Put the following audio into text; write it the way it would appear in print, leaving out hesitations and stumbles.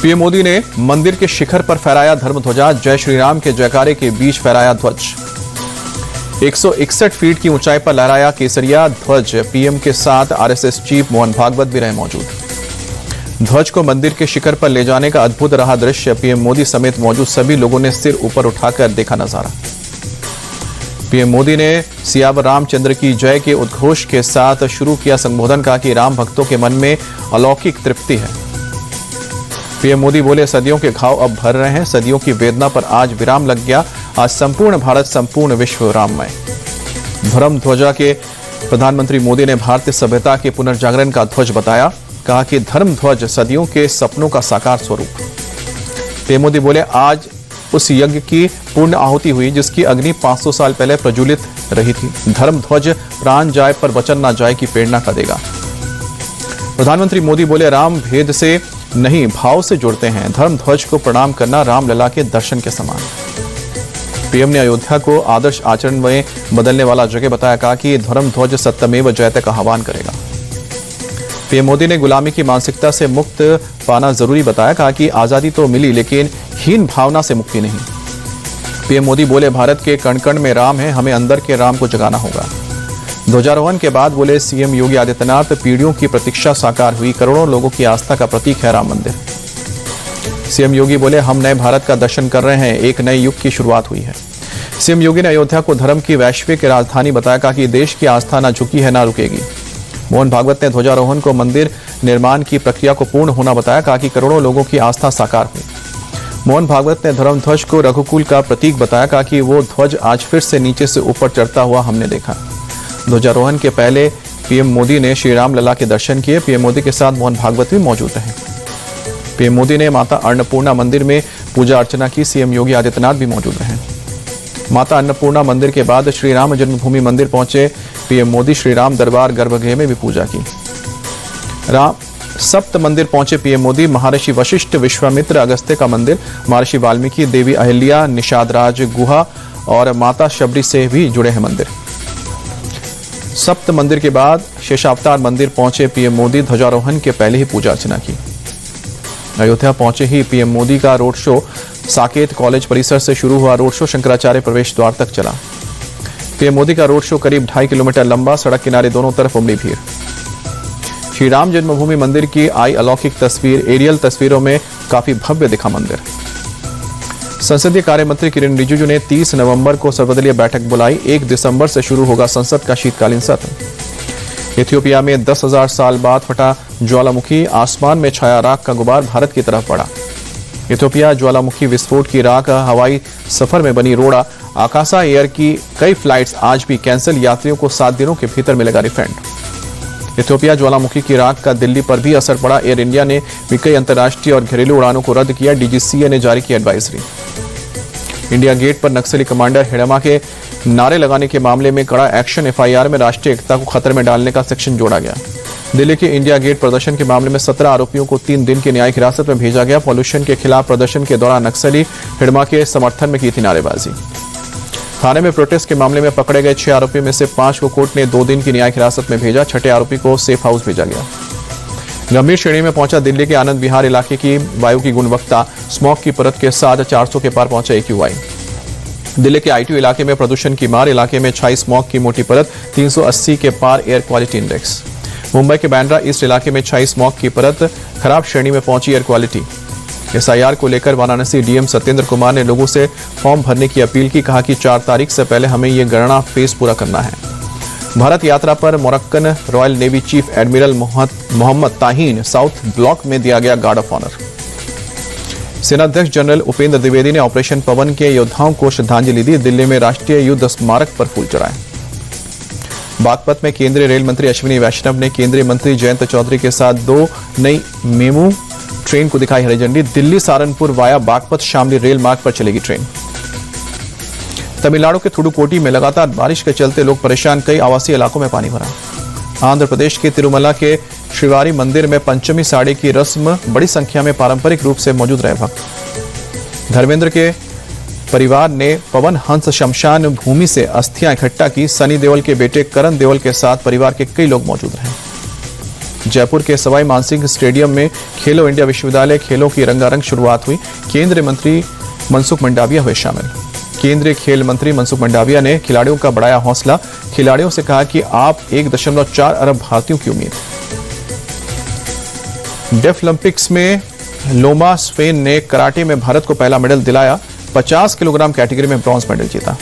PM Modi ने मंदिर के शिखर पर फहराया धर्म ध्वजा। जय श्री राम के जयकारे के बीच फहराया ध्वज। 161 फीट की ऊंचाई पर लहराया केसरिया ध्वज। पीएम के साथ आरएसएस चीफ मोहन भागवत भी रहे मौजूद। ध्वज को मंदिर के शिखर पर ले जाने का अद्भुत रहा दृश्य। पीएम मोदी समेत मौजूद सभी लोगों ने सिर ऊपर उठाकर देखा नजारा। पीएम मोदी ने सियावर रामचंद्र की जय के उद्घोष के साथ शुरू किया संबोधन। कहा कि राम भक्तों के मन में अलौकिक तृप्ति है। पीएम मोदी बोले, सदियों के घाव अब भर रहे हैं। सदियों की वेदना पर आज विराम लग गया। आज संपूर्ण भारत, संपूर्ण विश्व राममय। धर्म ध्वजा के प्रधानमंत्री मोदी ने भारतीय सभ्यता के पुनर्जागरण का ध्वज बताया। कहा कि धर्म ध्वज सदियों के सपनों का साकार स्वरूप। पीएम मोदी बोले, आज उस यज्ञ की पूर्ण आहुति हुई जिसकी अग्नि 500 साल पहले प्रज्वलित रही थी। धर्म ध्वज प्राण जाए पर वचन ना जाए की प्रेरणा का देगा। प्रधानमंत्री मोदी बोले, राम भेद से नहीं भाव से जुड़ते हैं। धर्म ध्वज को प्रणाम करना रामलला के दर्शन के समान। पीएम ने अयोध्या को आदर्श आचरण में बदलने वाला जगह बताया। कहा कि धर्म ध्वज सत्यमेव जयते का आह्वान करेगा। पीएम मोदी ने गुलामी की मानसिकता से मुक्त पाना जरूरी बताया। कहा कि आजादी तो मिली लेकिन हीन भावना से मुक्ति नहीं। पीएम मोदी बोले, भारत के कण कण में राम है, हमें अंदर के राम को जगाना होगा। ध्वजारोहण के बाद बोले सीएम योगी आदित्यनाथ, पीढ़ियों की प्रतीक्षा साकार हुई। करोड़ों लोगों की आस्था का प्रतीक है राम मंदिर। सीएम योगी बोले, हम नए भारत का दर्शन कर रहे हैं। एक नए युग की शुरुआत हुई है। सीएम योगी ने अयोध्या को धर्म की वैश्विक राजधानी बताया। कहा कि देश की आस्था न झुकी है, न रुकेगी। मोहन भागवत ने ध्वजारोहण को मंदिर निर्माण की प्रक्रिया को पूर्ण होना बताया। कहा कि करोड़ों लोगों की आस्था साकार हुई। मोहन भागवत ने धर्म ध्वज को रघुकुल का प्रतीक बताया। कहा कि वो ध्वज आज फिर से नीचे से ऊपर चढ़ता हुआ हमने देखा। ध्वजारोहण के पहले पीएम मोदी ने श्री राम लला के दर्शन किए। पीएम मोदी के साथ मोहन भागवत भी मौजूद रहे। पीएम मोदी ने माता अन्नपूर्णा मंदिर में पूजा अर्चना की। सीएम योगी आदित्यनाथ भी मौजूद रहे। माता अन्नपूर्णा मंदिर के बाद श्री राम जन्मभूमि मंदिर पहुंचे पीएम मोदी। श्री राम दरबार गर्भगृह में भी पूजा की। राम सप्त मंदिर पहुंचे पीएम मोदी। महर्षि वशिष्ठ, विश्वामित्र, अगस्त्य का मंदिर, महर्षि वाल्मीकि, देवी अहिल्या, निषाद राज गुहा और माता शबरी से भी जुड़े हैं मंदिर। सप्त मंदिर के बाद शेषावतार मंदिर पहुंचे पीएम मोदी। ध्वजारोहण के पहले ही पूजा अर्चना की। अयोध्या पहुंचे ही पीएम मोदी का रोड शो साकेत कॉलेज परिसर से शुरू हुआ। रोड शो शंकराचार्य प्रवेश द्वार तक चला। पीएम मोदी का रोड शो करीब 2.5 किलोमीटर लंबा। सड़क किनारे दोनों तरफ उमड़ी भीड़। श्री राम जन्मभूमि मंदिर की आई अलौकिक तस्वीर। एरियल तस्वीरों में काफी भव्य दिखा मंदिर। संसदीय कार्य मंत्री किरेन रिजिजू ने 30 नवंबर को सर्वदलीय बैठक बुलाई। 1 दिसंबर से शुरू होगा संसद का शीतकालीन सत्र। इथियोपिया में 10,000 साल बाद फटा ज्वालामुखी। आसमान में छाया राख का गुबार भारत की तरफ बढ़ा। इथियोपिया ज्वालामुखी विस्फोट की राख हवाई सफर में बनी रोड़ा। आकाशा एयर की कई फ्लाइट्स आज भी कैंसिल। यात्रियों को 7 दिनों के भीतर मिलेगा रिफंड। इथियोपिया ज्वालामुखी की राख का दिल्ली पर भी असर पड़ा। एयर इंडिया ने भी कई अंतर्राष्ट्रीय और घरेलू उड़ानों को रद्द किया। डीजीसीए ने जारी की एडवाइजरी। इंडिया गेट पर नक्सली कमांडर हिडमा के नारे लगाने के मामले में कड़ा एक्शन। एफआईआर में राष्ट्रीय एकता को खतरे में डालने का सेक्शन जोड़ा गया। दिल्ली के इंडिया गेट प्रदर्शन के मामले में 17 आरोपियों को 3 दिन की न्यायिक हिरासत में भेजा गया। पॉल्यूशन के खिलाफ प्रदर्शन के दौरान नक्सली हिडमा के समर्थन में की थी नारेबाजी। थाने में प्रोटेस्ट के मामले में पकड़े गए 6 आरोपियों में से 5 को कोर्ट ने 2 दिन की न्यायिक हिरासत में भेजा। छठे आरोपी को सेफ हाउस भेजा गया। गंभीर श्रेणी में पहुंचा दिल्ली के आनंद विहार इलाके की वायु की गुणवत्ता। स्मॉग की परत के साथ 400 के पार पहुंचा AQI। दिल्ली के आईटी इलाके में प्रदूषण की मार। इलाके में छाई स्मॉग की मोटी परत। 380 के पार एयर क्वालिटी इंडेक्स। मुंबई के बांद्रा ईस्ट इलाके में छाई स्मॉग की परत। खराब श्रेणी में पहुंची एयर क्वालिटी। SIR को लेकर वाराणसी डीएम सत्येंद्र कुमार ने लोगों से फॉर्म भरने की अपील की। कहा कि 4 तारीख से पहले हमें ये गणना फेज पूरा करना है। भारत यात्रा पर Moroccan royal navy chief admiral Mohammed Tahin South Block में दिया गया गार्ड ऑफ ऑनर। सेनाध्यक्ष जनरल उपेंद्र द्विवेदी ने ऑपरेशन पवन के योद्धाओं को श्रद्धांजलि दी। दिल्ली में राष्ट्रीय युद्ध स्मारक पर फूल चढ़ाए। बागपत में केंद्रीय रेल मंत्री अश्विनी वैष्णव ने केंद्रीय मंत्री जयंत चौधरी के साथ 2 नई मेमू ट्रेन को दिखाई हरी झंडी। दिल्ली सहारनपुर वाया बागपत शामली रेल मार्ग पर चलेगी ट्रेन। तमिलनाडु के थुडुकोटी में लगातार बारिश के चलते लोग परेशान। कई आवासीय इलाकों में पानी भरा। आंध्र प्रदेश के तिरुमला के श्रीवारी मंदिर में पंचमी साड़ी की रस्म। बड़ी संख्या में पारंपरिक रूप से मौजूद रहे भक्त। धर्मेंद्र के परिवार ने पवन हंस शमशान भूमि से अस्थियां इकट्ठा की। सनी देओल के बेटे करण देओल के साथ परिवार के कई लोग मौजूद रहे। जयपुर के सवाई मानसिंह स्टेडियम में खेलो इंडिया विश्वविद्यालय खेलों की रंगारंग शुरुआत हुई। केंद्रीय मंत्री मनसुख मंडाविया हुए शामिल। केंद्रीय खेल मंत्री मनसुख मंडाविया ने खिलाड़ियों का बढ़ाया हौसला। खिलाड़ियों से कहा कि आप 1.4 अरब भारतीयों की उम्मीद। डेफलिम्पिक्स में लोमा स्वेन ने कराटे में भारत को पहला मेडल दिलाया। 50 किलोग्राम कैटेगरी में ब्रॉन्ज मेडल जीता।